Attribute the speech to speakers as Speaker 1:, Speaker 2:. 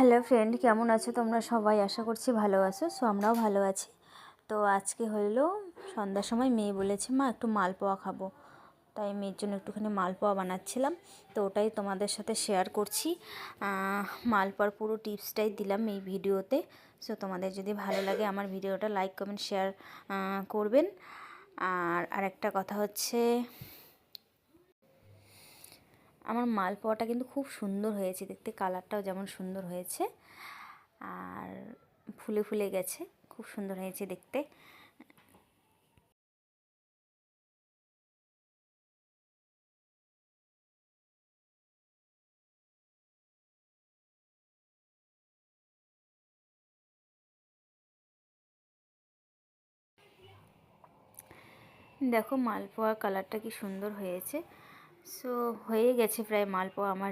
Speaker 1: Hello friend, কেমন আছো তোমরা সবাই? আশা করছি ভালো আছো। সো আমরাও ভালো আছি। তো আজকে হলো সন্ধ্যার সময় মেয়ে বলেছে মা একটু মালপোয়া খাবো, তাই মেয়ের জন্য একটুখানি মালপোয়া বানাচ্ছিলাম। তো ওটাই তোমাদের সাথে শেয়ার করছি। মালপোয়ার পুরো টিপসটাই দিলাম এই ভিডিওতে। সো তোমাদের যদি ভালো লাগে আমার ভিডিওটা লাইক কমেন্ট শেয়ার করবেন। আর আরেকটা কথা হচ্ছে, আমার মালপোয়াটা কিন্তু খুব সুন্দর হয়েছে দেখতে, কালারটাও যেমন সুন্দর হয়েছে আর ফুলে ফুলে গেছে, খুব সুন্দর হয়েছে দেখতে। দেখো মালপোয়া কালারটা কি সুন্দর হয়েছে। সো হয়ে গেছে প্রায় মালপোয়া আমার।